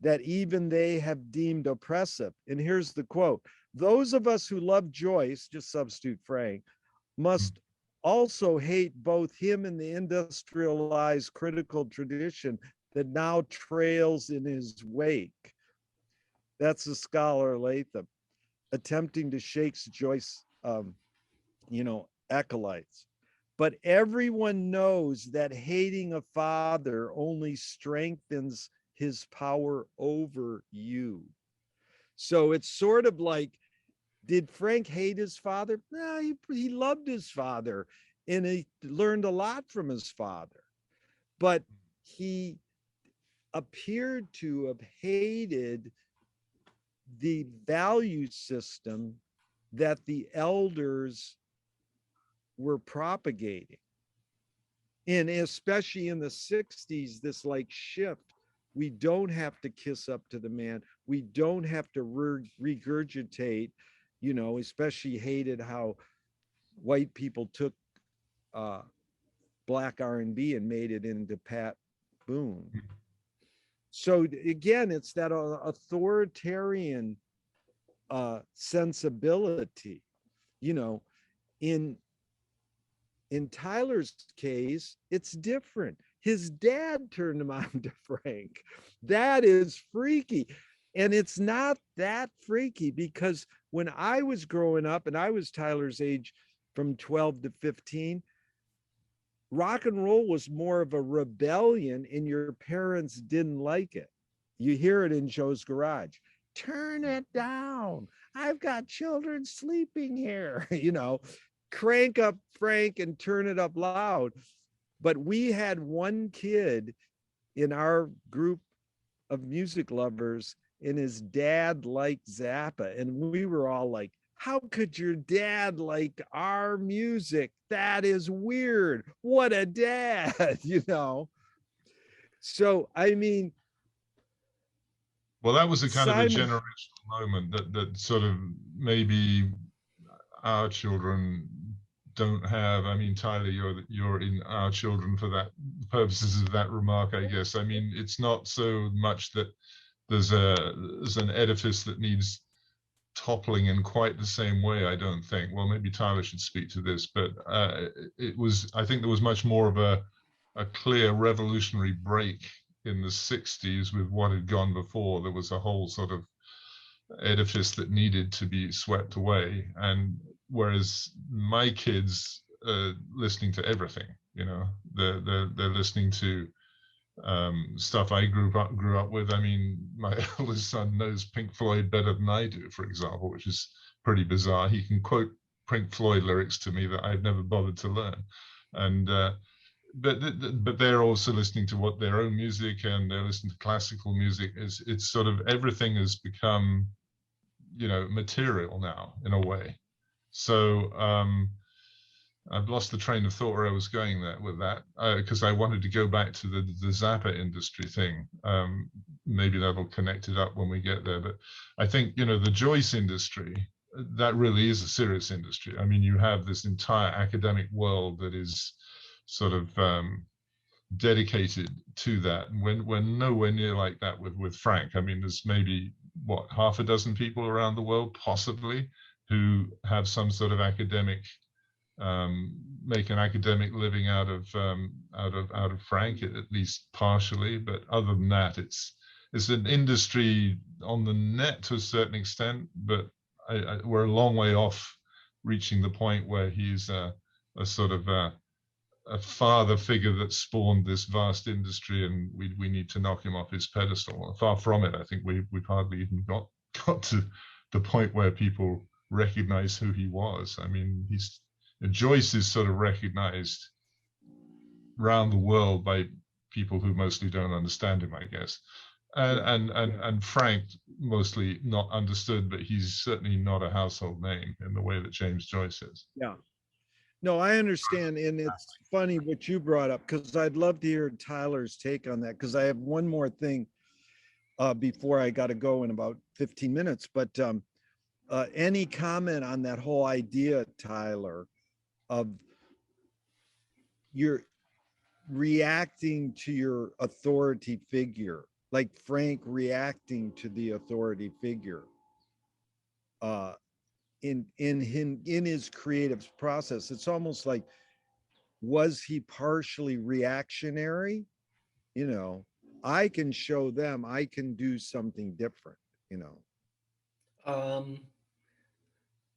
that even they have deemed oppressive. And here's the quote: those of us who love Joyce, just substitute Frank, must also hate both him and the industrialized critical tradition that now trails in his wake. That's the scholar Latham, attempting to shake Joyce, you know, acolytes. But everyone knows that hating a father only strengthens his power over you. So it's sort of like, did Frank hate his father? No, he loved his father and he learned a lot from his father. But he appeared to have hated the value system that the elders were propagating. And especially in the 60s, this like shift. We don't have to kiss up to the man. We don't have to regurgitate, you know, especially hated how white people took black R&B and made it into Pat Boone. So again, it's that authoritarian sensibility, you know. In Tyler's case, it's different. His dad turned him on to Frank. That is freaky. And it's not that freaky because when I was growing up, and I was Tyler's age from 12 to 15, rock and roll was more of a rebellion and your parents didn't like it. You hear it in Joe's garage. Turn it down. I've got children sleeping here, you know, crank up Frank and turn it up loud. But we had one kid in our group of music lovers and his dad liked Zappa. And we were all like, how could your dad like our music? That is weird. What a dad, you know? So, I mean. Well, that was a kind Simon, of a generational moment that sort of maybe our children don't have. I mean, Tyler, you're in our children for that purposes of that remark, I guess. I mean, it's not so much that there's an edifice that needs toppling in quite the same way, I don't think. Well, maybe Tyler should speak to this, but I think there was much more of a clear revolutionary break in the 60s with what had gone before. There was a whole sort of edifice that needed to be swept away. And whereas my kids are listening to everything, you know, they're listening to stuff I grew up with. I mean, my eldest son knows Pink Floyd better than I do, for example, which is pretty bizarre. He can quote Pink Floyd lyrics to me that I've never bothered to learn, and but they're also listening to what their own music, and they're listening to classical music. It's sort of everything has become, you know, material now in a way. So I've lost the train of thought where I was going there with that, because I wanted to go back to the Zappa industry thing. Maybe that'll connect it up when we get there. But I think, you know, the Joyce industry, that really is a serious industry. I mean, you have this entire academic world that is sort of dedicated to that. We're nowhere near like that with Frank. I mean, there's maybe, what, half a dozen people around the world, possibly, who have some sort of academic, make an academic living out of Frank, at least partially. But other than that, it's an industry on the net to a certain extent. But we're a long way off reaching the point where he's a sort of a father figure that spawned this vast industry, and we need to knock him off his pedestal. Far from it. I think we've hardly even got to the point where people recognize who he was. I mean, Joyce is sort of recognized around the world by people who mostly don't understand him, I guess. And Frank mostly not understood, but he's certainly not a household name in the way that James Joyce is. Yeah. No, I understand. And it's funny what you brought up, because I'd love to hear Tyler's take on that, because I have one more thing before I got to go in about 15 minutes. But any comment on that whole idea, Tyler, of you're reacting to your authority figure, like Frank reacting to the authority figure in his creative process? It's almost like, was he partially reactionary? You know, I can show them I can do something different, you know.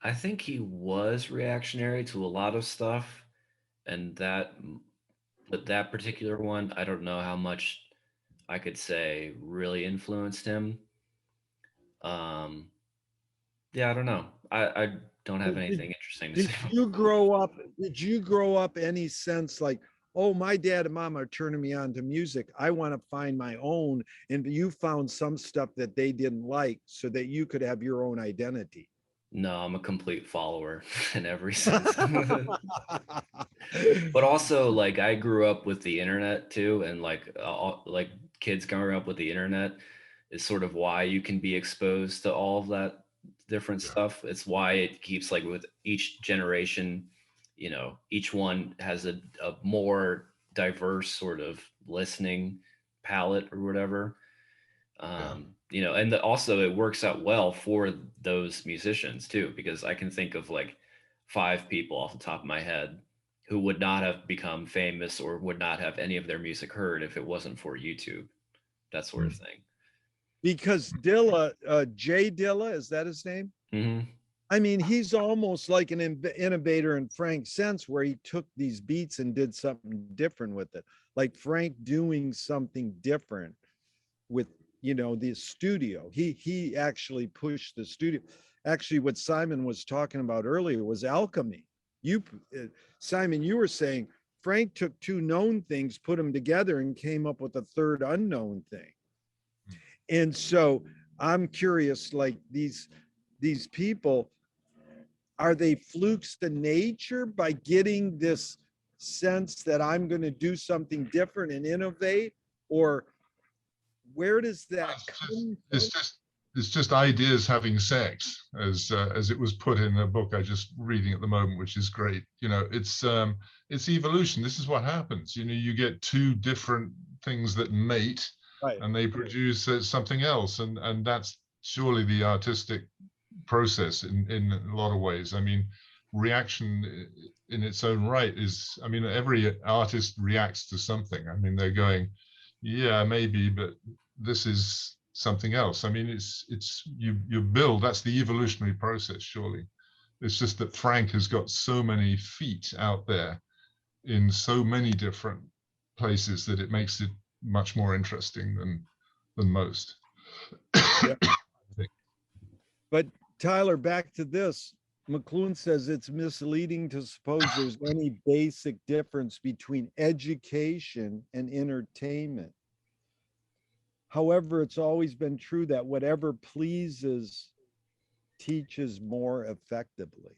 I think he was reactionary to a lot of stuff, and but that particular one, I don't know how much I could say really influenced him. Yeah, I don't know. I don't have anything interesting to Did say. you grow up any sense like, oh, my dad and mom are turning me on to music, I want to find my own, and you found some stuff that they didn't like so that you could have your own identity? No, I'm a complete follower in every sense. But also, like, I grew up with the internet too, and like kids growing up with the internet is sort of why you can be exposed to all of that different stuff. It's why it keeps, like, with each generation, you know, each one has a more diverse sort of listening palette or whatever. You know, and also it works out well for those musicians too, because I can think of like 5 people off the top of my head who would not have become famous or would not have any of their music heard if it wasn't for YouTube, that sort of thing. Because Dilla, Jay Dilla, is that his name? Mm-hmm. I mean, he's almost like an innovator in Frank's sense, where he took these beats and did something different with it. Like Frank doing something different with, you know, the studio. He actually pushed the studio. Actually, what Simon was talking about earlier was alchemy. Simon, you were saying Frank took 2 known things, put them together, and came up with a third unknown thing. And so I'm curious, like these people, are they flukes to nature by getting this sense that I'm going to do something different and innovate, or where does that come from? It's just ideas having sex, as it was put in a book I just reading at the moment, which is great. You know, it's evolution. This is what happens. You know, you get 2 different things that mate, right, and they produce something else, and that's surely the artistic process in a lot of ways. I mean, reaction in its own right is, I mean, every artist reacts to something. I mean, they're going, yeah, maybe, but this is something else. I mean, it's you build. That's the evolutionary process, surely. It's just that Frank has got so many feet out there in so many different places that it makes it much more interesting than most. Yeah. But Tyler, back to this. McLuhan says it's misleading to suppose there's any basic difference between education and entertainment. However, it's always been true that whatever pleases teaches more effectively.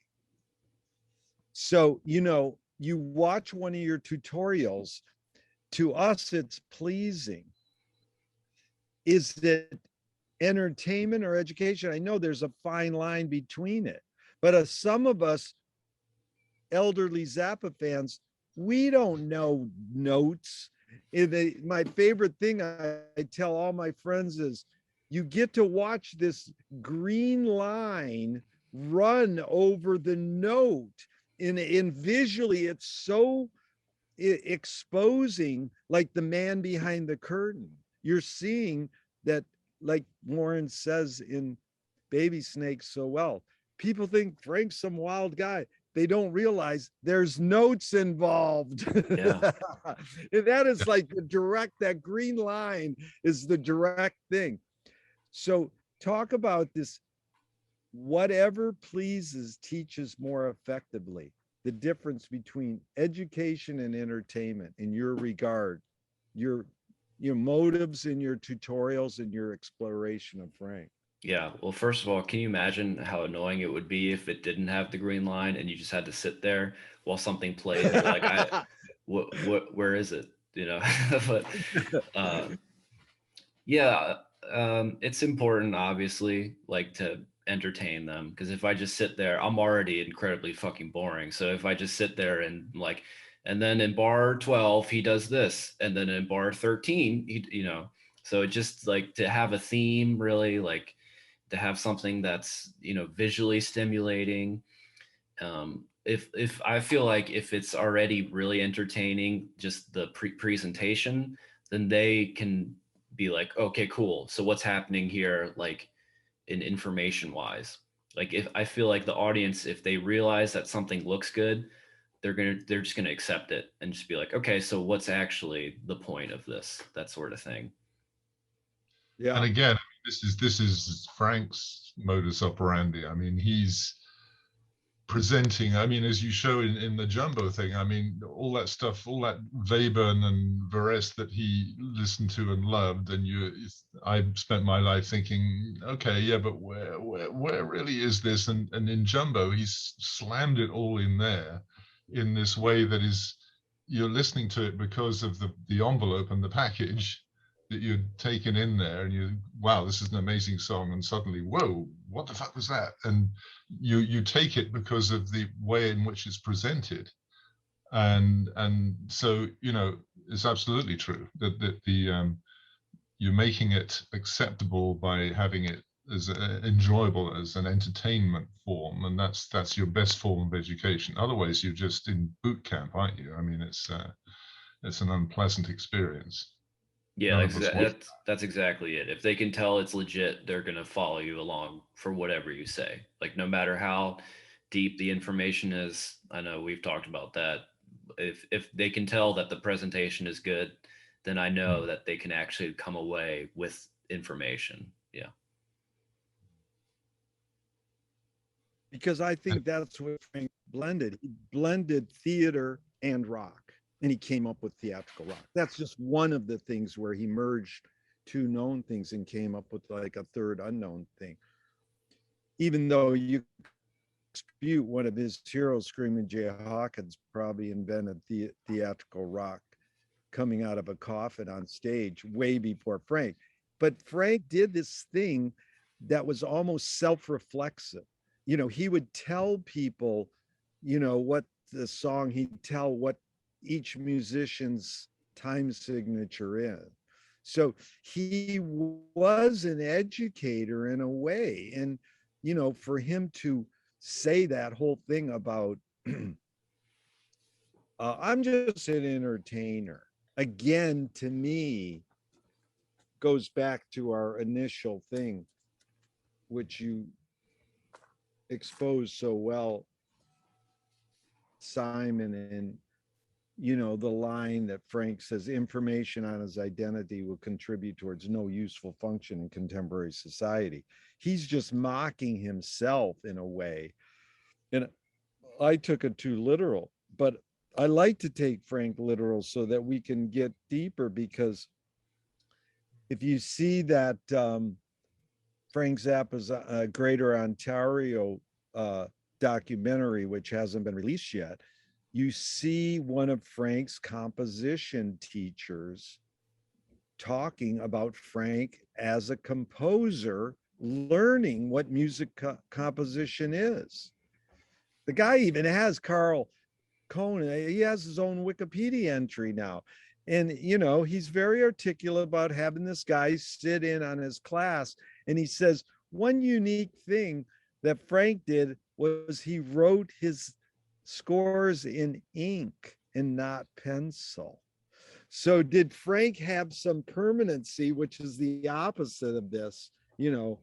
So, you watch one of your tutorials, to us, it's pleasing. Is it entertainment or education? I know there's a fine line between it, but some of us elderly Zappa fans, we don't know notes. My favorite thing I tell all my friends is, you get to watch this green line run over the note. In visually, it's so exposing, like the man behind the curtain. You're seeing that, like Warren says in Baby Snakes so well, people think Frank's some wild guy. They don't realize there's notes involved. Yeah. That is like the direct, that green line is the direct thing. So talk about this. Whatever pleases teaches more effectively. The difference between education and entertainment in your regard, your motives in your tutorials and your exploration of Frank. Yeah. Well, first of all, can you imagine how annoying it would be if it didn't have the green line and you just had to sit there while something played and be like, where is it? But yeah, it's important, obviously, like to entertain them, because if I just sit there, I'm already incredibly fucking boring. So if I just sit there and like, and then in bar 12 he does this, and then in bar 13 he, so it just like to have a theme, really, like to have something that's visually stimulating. If I feel like if it's already really entertaining, just the presentation, then they can be like, okay, cool, so what's happening here, like in information wise. Like if I feel like the audience, if they realize that something looks good, they're just gonna accept it and just be like, okay, so what's actually the point of this, that sort of thing. Yeah. And again, this is Frank's modus operandi. I mean, he's presenting, I mean, as you show in the Jumbo thing, I mean, all that stuff, all that Webern and Verest that he listened to and loved, and I spent my life thinking, okay, yeah, but where really is this? And in Jumbo, he's slammed it all in there in this way that is, you're listening to it because of the envelope and the package that you're taken in there, and wow, this is an amazing song, and suddenly, whoa, what the fuck was that? And you take it because of the way in which it's presented, and so it's absolutely true that the you're making it acceptable by having it as enjoyable as an entertainment form, and that's your best form of education. Otherwise, you're just in boot camp, aren't you? I mean, it's an unpleasant experience. Yeah, that's exactly it. If they can tell it's legit, they're gonna follow you along for whatever you say. Like no matter how deep the information is, I know we've talked about that. If they can tell that the presentation is good, then I know that they can actually come away with information. Yeah. Because I think that's what Frank blended. He blended theater and rock, and he came up with theatrical rock. That's just one of the things where he merged two known things and came up with like a third unknown thing. Even though you dispute one of his heroes, Screaming Jay Hawkins, probably invented theatrical rock coming out of a coffin on stage way before Frank. But Frank did this thing that was almost self-reflexive. He would tell people, what the song, he'd tell what each musician's time signature is. So he was an educator in a way. And, for him to say that whole thing about, I'm just an entertainer, again, to me, goes back to our initial thing, which you exposed so well, Simon, and you know, the line that Frank says, information on his identity will contribute towards no useful function in contemporary society. He's just mocking himself in a way. And I took it too literal, but I like to take Frank literal so that we can get deeper, because if you see that Frank Zappa's Greater Ontario documentary, which hasn't been released yet, you see one of Frank's composition teachers talking about Frank as a composer, learning what music composition is. The guy even has Carl Cohen, he has his own Wikipedia entry now. And, you know, he's very articulate about having this guy sit in on his class. And he says, one unique thing that Frank did was he wrote his scores in ink and not pencil. So did Frank have some permanency, which is the opposite of this? You know,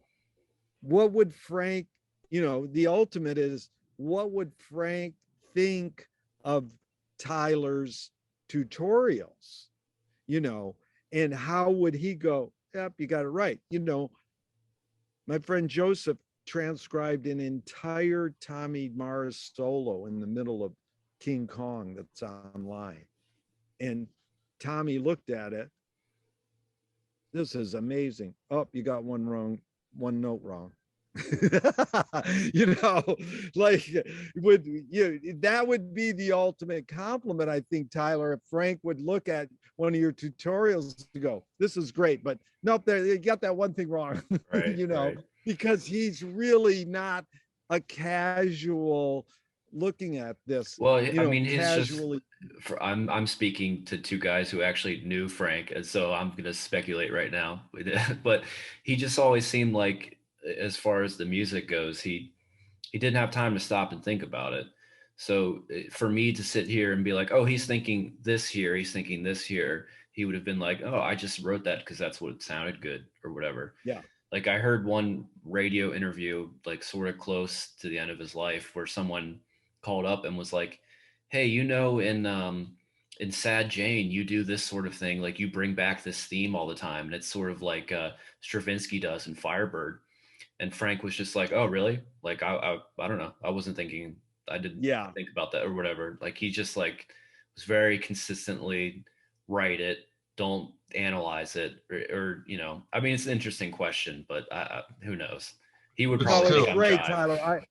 what would Frank, you know, the ultimate is, what would Frank think of Tyler's tutorials, you know, and how would he go, yep, you got it right. You know, my friend Joseph transcribed an entire Tommy Mars solo in the middle of King Kong that's online. And Tommy looked at it. This is amazing. Oh, you got one note wrong. You know, like, would you, that would be the ultimate compliment, I think, Tyler, if Frank would look at one of your tutorials to go, this is great, but nope, there, you got that one thing wrong. Right, you know, right. because he's really not a casual looking at this. Well, you I know, mean, he's casually. just, I'm speaking to two guys who actually knew Frank, and so I'm going to speculate right now. But he just always seemed like, as far as the music goes, he didn't have time to stop and think about it. So for me to sit here and be like, oh, he's thinking this here, he's thinking this here, he would have been like, oh, I just wrote that because that's what sounded good or whatever. Yeah. Like, I heard one radio interview, like sort of close to the end of his life, where someone called up and was like, hey, you know, in Sad Jane, you do this sort of thing, like you bring back this theme all the time, and it's sort of like Stravinsky does in Firebird. And Frank was just like, oh, really? Like, I don't know. I wasn't thinking, I didn't think about that or whatever. Like, he just like was very consistently write it, don't analyze it, or you know, I mean, it's an interesting question, but who knows? He would probably think I'm great, jive. Tyler.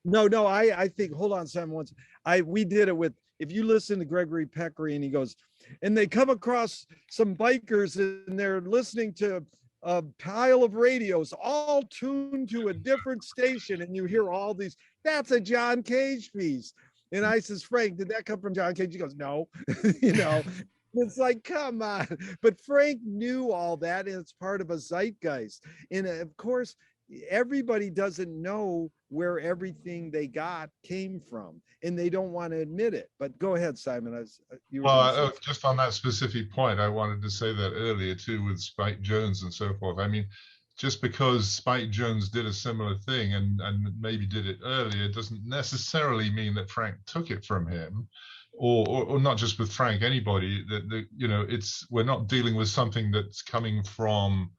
No, I think, hold on, Simon, once we did it with, if you listen to Gregory Peccary, and he goes, and they come across some bikers and they're listening to a pile of radios all tuned to a different station, and you hear all these, that's a John Cage piece. And I says, Frank, did that come from John Cage? He goes, no. You know, it's like, come on. But Frank knew all that, and it's part of a zeitgeist. And of course, everybody doesn't know where everything they got came from, and they don't want to admit it. But go ahead, Simon. Just on that specific point, I wanted to say that earlier too, with Spike Jones and so forth. I mean, just because Spike Jones did a similar thing and maybe did it earlier doesn't necessarily mean that Frank took it from him, or not just with Frank, anybody. That you know, we're not dealing with something that's coming from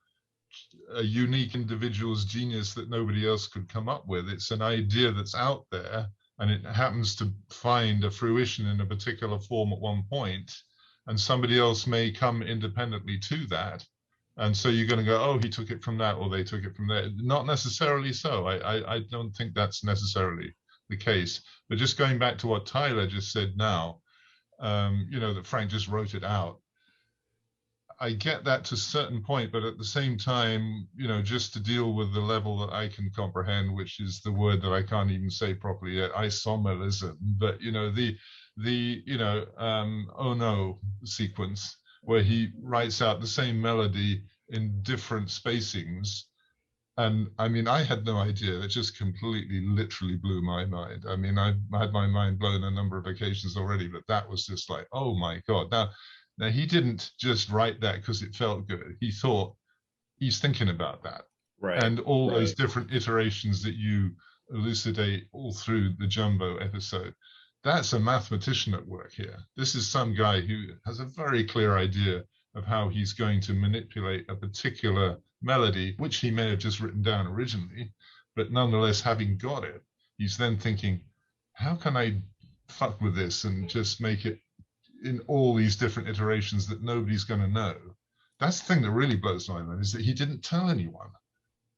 a unique individual's genius that nobody else could come up with. It's an idea that's out there, and it happens to find a fruition in a particular form at one point, and somebody else may come independently to that. And so you're going to go, oh, he took it from that, or they took it from there. Not necessarily so. I don't think that's necessarily the case. But just going back to what Tyler just said now, you know, that Frank just wrote it out. I get that to a certain point, but at the same time, you know, just to deal with the level that I can comprehend, which is the word that I can't even say properly yet, isomerism. But you know, the you know, oh no sequence, where he writes out the same melody in different spacings. And I mean, I had no idea. It just completely, literally blew my mind. I mean, I had my mind blown a number of occasions already, but that was just like, oh my God. Now he didn't just write that because it felt good. He thought, he's thinking about that. Right. And all those different iterations that you elucidate all through the Jumbo episode, That's a mathematician at work here. This is some guy who has a very clear idea of how he's going to manipulate a particular melody, which he may have just written down originally, but nonetheless, having got it, he's then thinking, how can I fuck with this and just make it in all these different iterations that nobody's going to know? That's the thing that really blows my mind, is that he didn't tell anyone,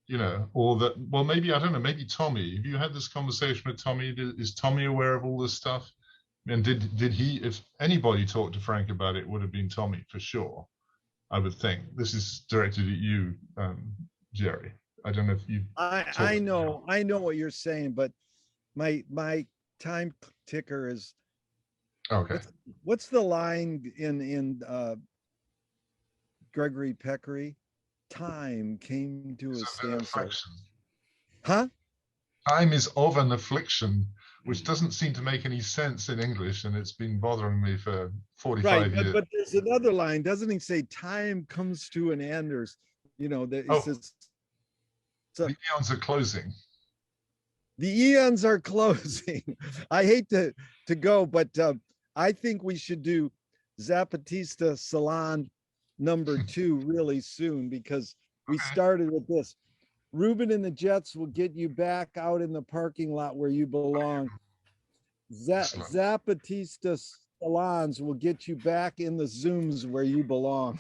you know, or that, well, maybe, I don't know, maybe Tommy, have you had this conversation with Tommy? Is Tommy aware of all this stuff? And did he, if anybody talked to Frank about it, would have been Tommy for sure, I would think. This is directed at you, Jerry. I don't know if you. I know what you're saying, but my time ticker is Okay. What's the line in Gregory Peccary? Time came to a standstill. Huh? Time is of an affliction, which doesn't seem to make any sense in English, and it's been bothering me for 45 years. But there's another line, doesn't he say time comes to an end, or you know, that he says the eons are closing. The eons are closing. I hate to go, but I think we should do ZappatistaSalon number 2 really soon, because we started with this. Ruben and the Jets will get you back out in the parking lot where you belong. Zapatista Salons will get you back in the Zooms where you belong.